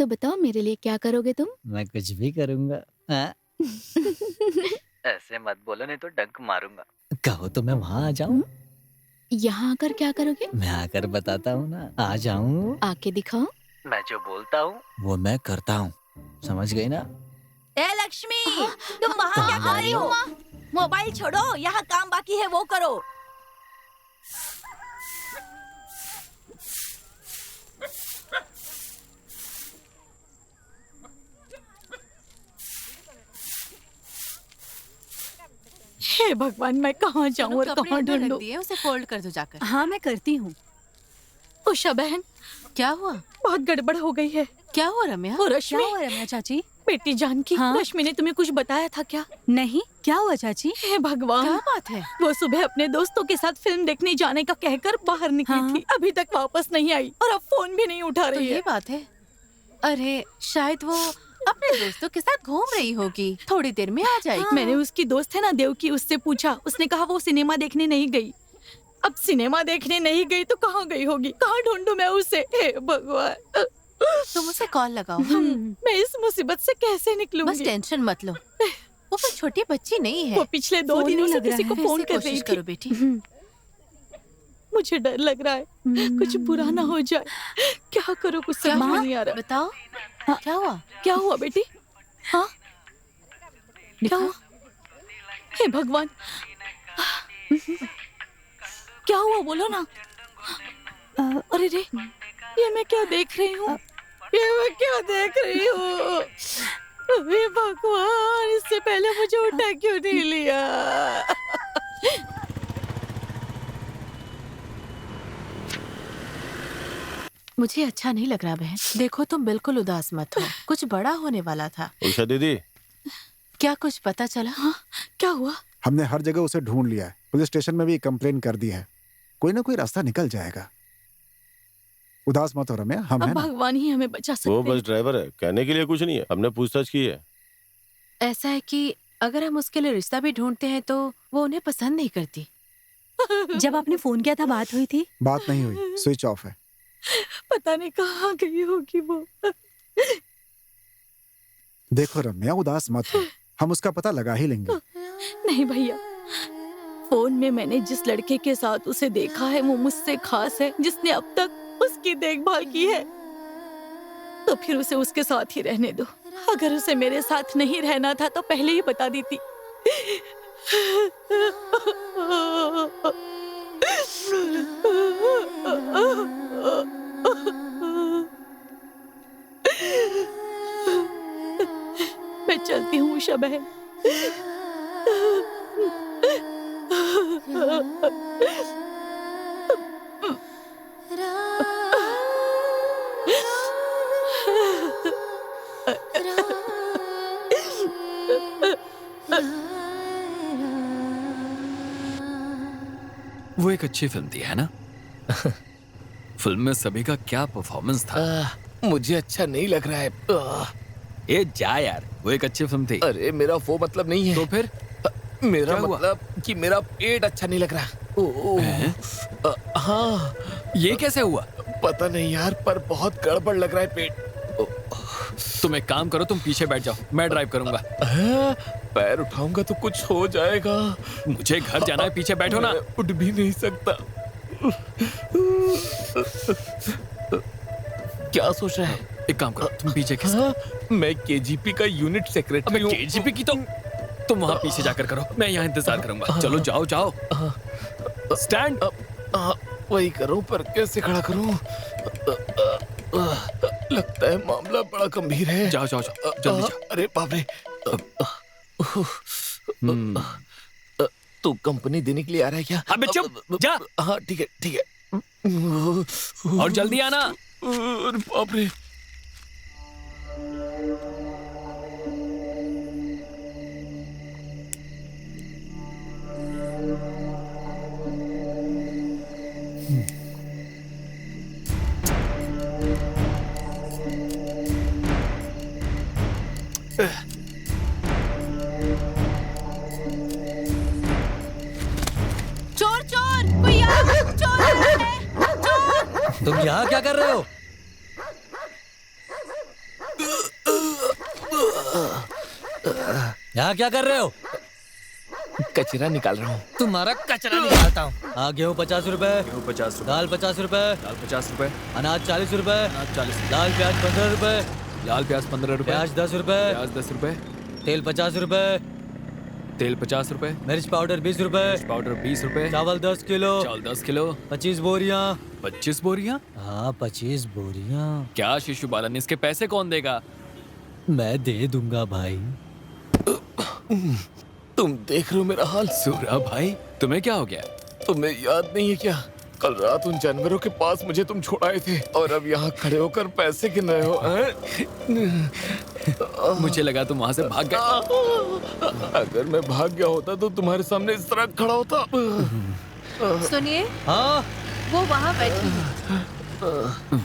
तो बताओ मेरे लिए क्या करोगे तुम? मैं कुछ भी करूंगा। हाँ? ऐसे मत बोलो नहीं तो डंक मारूंगा। कहो तो मैं वहाँ आ जाऊँ? यहाँ आकर क्या करोगे? मैं आकर बताता हूँ ना। आ जाऊँ? आके दिखाओ। मैं जो बोलता हूँ वो मैं करता हूँ। समझ गई ना? ए लक्ष्मी, तुम वहाँ क्या कर रही हो? मोबाइल छोड़ो, यहाँ काम बाकी है वो करो। हे भगवान, मैं कहाँ जाऊँ और कहाँ ढूंढूं? उसे फोल्ड कर दो जाकर। हाँ, मैं करती हूँ। उषा बहन, क्या हुआ? बहुत गड़बड़ हो गई है। क्या हुआ रम्या? ओ रश्मि, क्या हुआ रम्या चाची? बेटी जानकी, हाँ? रश्मि ने तुम्हें कुछ बताया था क्या? नहीं, क्या हुआ चाची? हे भगवान, क्या बात है? वो सुबह अपने दोस्तों के साथ फिल्म देखने जाने का कहकर बाहर निकली हाँ? थी, अभी तक वापस नहीं आई और अब फोन भी नहीं उठा तो रही ये है। बात है। अरे शायद वो अपने दोस्तों के साथ घूम रही होगी, थोड़ी देर में आ जाएगी। मैंने उसकी दोस्त है ना देवकी, उससे पूछा, उसने कहा वो सिनेमा देखने नहीं गई। अब सिनेमा देखने नहीं गई तो कहाँ गई होगी? कहाँ ढूंढूं मैं उसे? हे भगवान, तुम उसे कॉल लगाओ। मैं इस मुसीबत से कैसे बस निकलूंगी? टेंशन मत लो, वो कोई छोटी बच्ची नहीं है। वो पिछले 2 दिनों से किसी को फोन कर रही कोशिश थी। करो बेटी। मुझे डर लग रहा है कुछ बुरा ना हो जाए। क्या करूं, कुछ समझ में नहीं आ रहा। बताओ, क्या हुआ? क्या हुआ बेटी? हाँ, क्या हुआ? हे भगवान, क्या हुआ बोलो ना। अरे रे, ये मैं क्या देख रही हूँ? ये मैं क्या देख रही हूँ? हे भगवान, इससे पहले मुझे उठा क्यों नहीं लिया? मुझे अच्छा नहीं लग रहा बहन। देखो तुम बिल्कुल उदास मत हो, कुछ बड़ा होने वाला था। उषा दीदी, क्या कुछ पता चला? हाँ, क्या हुआ? हमने हर जगह उसे ढूंढ लिया है, पुलिस स्टेशन में भी कंप्लेन कर दी है। कोई ना कोई रास्ता निकल जाएगा। उदास मत हो रम्या, हम अब हैं ना। भगवान ही हमें बचा सकते वो हैं। बस ड्राइवर है, कहने के लिए कुछ नहीं है। हमने पूछताछ की है। ऐसा है कि अगर हम उसके लिए रिश्ता भी ढूंढते हैं तो वो उन्हें पसंद नहीं करती। जब आपने फोन किया था बात हुई थी? बात नहीं हुई, स्विच ऑफ है। पता नहीं कहाँ गई होगी वो। देखो रम्या, उदास मत हो, हम उसका पता लगा ही लेंगे। नहीं भैया, फोन में मैंने जिस लड़के के साथ उसे देखा है वो मुझसे खास है, जिसने अब तक उसकी देखभाल की है। तो फिर उसे उसके साथ ही रहने दो। अगर उसे मेरे साथ नहीं रहना था तो पहले ही बता देती। मैं चलती हूँ उषा बहन। वो एक अच्छी फिल्म थी, है ना? फिल्म में सभी का क्या परफॉर्मेंस था। मुझे अच्छा नहीं लग रहा है। ए जा यार, वो एक अच्छी फिल्म थी। अरे मेरा वो मतलब नहीं है। तो फिर मेरा मतलब कि मेरा पेट अच्छा नहीं लग रहा। हाँ, ये कैसे हुआ? पता नहीं यार, पर बहुत गड़बड़ लग रहा है पेट। तुम एक काम करो, तुम पीछे बैठ जाओ, मैं ड्राइव करूंगा। पैर उठाऊंगा तो कुछ हो जाएगा। मुझे घर जाना है, पीछे बैठो ना। उठ भी नहीं सकता। क्या सोच रहा है? एक काम करो, तुम पीछे खिसको। मैं केजीपी का यूनिट सेक्रेटरी हूँ। केजीपी की तो तुम वहाँ पीछे जाकर करो, मैं यहाँ इंतजार करूंगा। चलो जाओ जाओ। स्टैंड। वही करूं, पर कैसे खड़ा करूं? लगता है मामला बड़ा गंभीर है। जाओ जाओ जाओ, जल्दी जाओ। अरे बाप रे। तू कंपनी देने के लिए आ रहा है क्या? अबे चुप, जा। हाँ ठीक है ठीक है। और जल्दी आना। अरे बाप रे। चोर चोर, कोई आ रहा है, चोर आ रहा है, चोर। तुम यहाँ क्या कर रहे हो? यहाँ क्या कर रहे हो? कचरा निकाल रहा हूँ। तुम्हारा कचरा निकालता हूँ। हाँ, गेहूँ 50 रुपए, 50 रुपए, दाल 50 रुपए, दाल 50 रुपए, अनाज 40 रुपए, अनाज 40 रुपए, लाल प्याज 15 रुपए, लाल प्याज 15 रुपए, प्याज 10 रुपए, प्याज 10 रुपए, तेल 50 रुपए, तेल 50 रुपए, मिर्च पाउडर 20 रुपए, पाउडर 20 रुपए, चावल 10 किलो, चावल 10 किलो, 25 बोरियां। 25 बोरियां। हाँ, 25 बोरियां। क्या शिशु बालन, इसके पैसे कौन देगा? मैं दे दूंगा भाई। तुम देख रहे हो मेरा हाल? सूरा भाई, तुम्हें क्या हो गया? तुम्हें याद नहीं है क्या? कल रात उन जानवरों के पास मुझे तुम छोड़ाए थे और अब यहाँ खड़े होकर पैसे गिन रहे हो, हैं? मुझे लगा तुम वहां से भाग गए। अगर मैं भाग गया होता तो तुम्हारे सामने इस तरह खड़ा होता। सुनिए, हाँ, वो वहाँ बैठी है।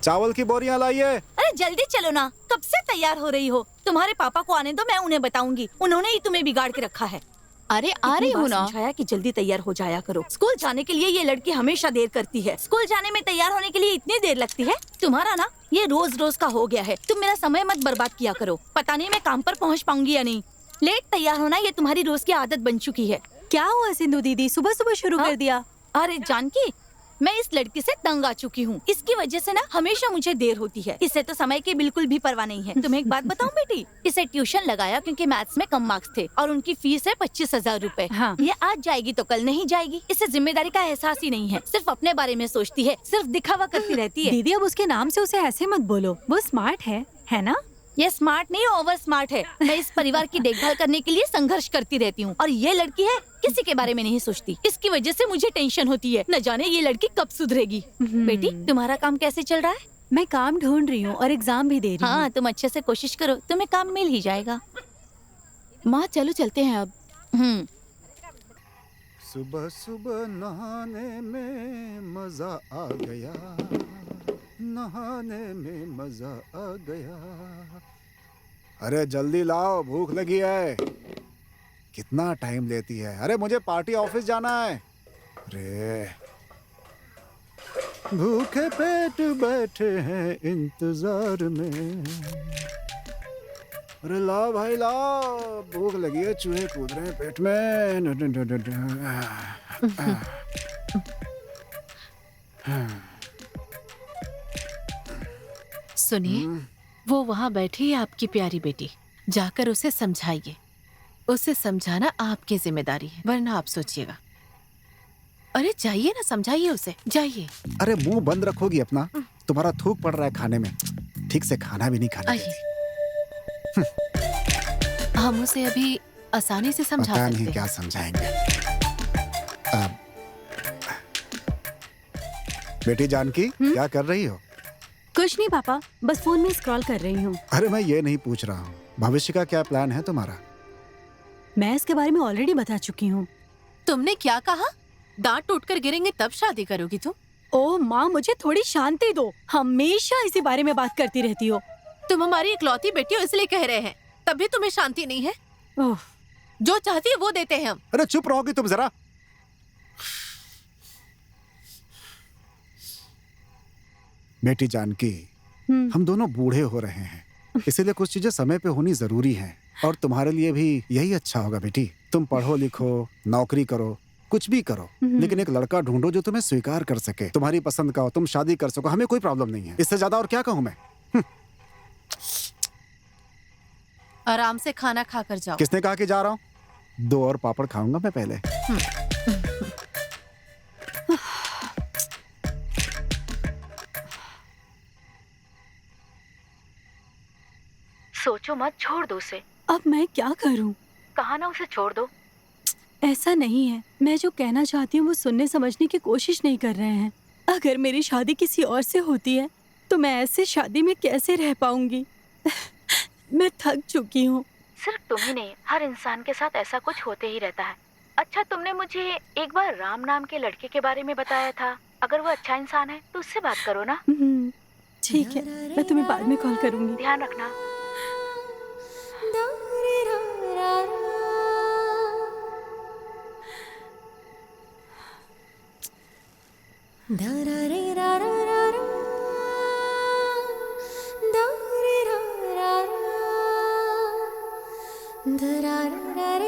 चावल की बोरियां लाइए। अरे जल्दी चलो ना, कब से तैयार हो रही हो? तुम्हारे पापा को आने दो, मैं उन्हें बताऊंगी। उन्होंने ही तुम्हें बिगाड़ के रखा है। अरे आ रही हूँ ना। समझाया कि जल्दी तैयार हो जाया करो। स्कूल जाने के लिए ये लड़की हमेशा देर करती है। स्कूल जाने में तैयार होने के लिए इतनी देर लगती है। तुम्हारा ना ये रोज रोज का हो गया है। तुम मेरा समय मत बर्बाद किया करो। पता नहीं मैं काम पर पहुँच पाऊंगी या नहीं। लेट तैयार होना ये तुम्हारी रोज की आदत बन चुकी है। क्या हुआ सिंधु दीदी, सुबह सुबह शुरू कर दिया? अरे जानकी, मैं इस लड़की से तंग आ चुकी हूँ। इसकी वजह से ना हमेशा मुझे देर होती है। इसे तो समय की बिल्कुल भी परवाह नहीं है। तुम्हें एक बात बताऊँ बेटी, इसे ट्यूशन लगाया क्योंकि मैथ्स में कम मार्क्स थे और उनकी फीस है 25,000 रूपए। हाँ। ये आज जाएगी तो कल नहीं जाएगी। इसे जिम्मेदारी का एहसास ही नहीं है। सिर्फ अपने बारे में सोचती है, सिर्फ दिखावा करती रहती है। दीदी अब उसके नाम से उसे ऐसे मत बोलो, वो स्मार्ट है ना? ये स्मार्ट नहीं, ओवर स्मार्ट है। मैं इस परिवार की देखभाल करने के लिए संघर्ष करती रहती हूँ और ये लड़की है किसी के बारे में नहीं सोचती। इसकी वजह से मुझे टेंशन होती है। न जाने ये लड़की कब सुधरेगी। बेटी, तुम्हारा काम कैसे चल रहा है? मैं काम ढूंढ रही हूँ और एग्जाम भी दे रही हूँ। हाँ, तुम अच्छे से कोशिश करो, तुम्हें काम मिल ही जाएगा। माँ चलो चलते हैं अब। सुबह सुबह नहाने में मजा आ गया, नहाने में मजा आ गया। अरे जल्दी लाओ, भूख लगी है। कितना टाइम लेती है? अरे मुझे पार्टी ऑफिस जाना है। अरे भूखे पेट बैठे हैं इंतजार में। अरे लाओ भाई लाओ, भूख लगी है, चूहे कूद रहे हैं पेट में। सुनिए, वो वहाँ बैठी है आपकी प्यारी बेटी, जाकर उसे समझाइए। उसे समझाना आपकी जिम्मेदारी है, वरना आप सोचिएगा। अरे जाइए ना, समझाइए उसे, जाइए। अरे मुंह बंद रखोगी अपना? तुम्हारा थूक पड़ रहा है खाने में, ठीक से खाना भी नहीं खाना। हम उसे अभी आसानी से समझा पता सकते नहीं हैं। क्या समझाएंगे। बेटी जानकी, क्या कर रही हो? कुछ नहीं पापा, बस फोन में स्क्रॉल कर रही हूँ। अरे मैं ये नहीं पूछ रहा हूँ, भविष्य का क्या प्लान है तुम्हारा? मैं इसके बारे में ऑलरेडी बता चुकी हूँ। तुमने क्या कहा? दांत टूटकर गिरेंगे तब शादी करोगी तुम? ओह माँ, मुझे थोड़ी शांति दो। हमेशा इसी बारे में बात करती रहती हो। तुम हमारी इकलौती बेटी हो इसलिए कह रहे हैं, तभी तुम्हें शांति नहीं है। ओह, जो चाहती है वो देते हैं हम। अरे चुप रहोगी तुम जरा। बेटी जानकी, हम दोनों बूढ़े हो रहे हैं, इसीलिए कुछ चीजें समय पे होनी जरूरी हैं। और तुम्हारे लिए भी यही अच्छा होगा बेटी। तुम पढ़ो लिखो, नौकरी करो, कुछ भी करो, लेकिन एक लड़का ढूंढो जो तुम्हें स्वीकार कर सके, तुम्हारी पसंद का हो, तुम शादी कर सको। हमें कोई प्रॉब्लम नहीं है, इससे ज्यादा और क्या कहूँ मैं। आराम से खाना खाकर जाओ। किसने कहा कि जा रहा हूँ? 2 और पापड़ खाऊंगा मैं पहले। सोचो मत, छोड़ दो उसे। अब मैं क्या करूँ? कहा ना उसे छोड़ दो। ऐसा नहीं है, मैं जो कहना चाहती हूँ वो सुनने समझने की कोशिश नहीं कर रहे हैं। अगर मेरी शादी किसी और से होती है तो मैं ऐसे शादी में कैसे रह पाऊंगी? मैं थक चुकी हूँ। सिर्फ तुम ही नहीं, हर इंसान के साथ ऐसा कुछ होते ही रहता है। अच्छा, तुमने मुझे एक बार राम नाम के लड़के के बारे में बताया था। अगर वो अच्छा इंसान है तो उससे बात करो ना। ठीक है, मैं तुम्हें बाद में कॉल करूंगी। ध्यान रखना। Da-da-da-da-da.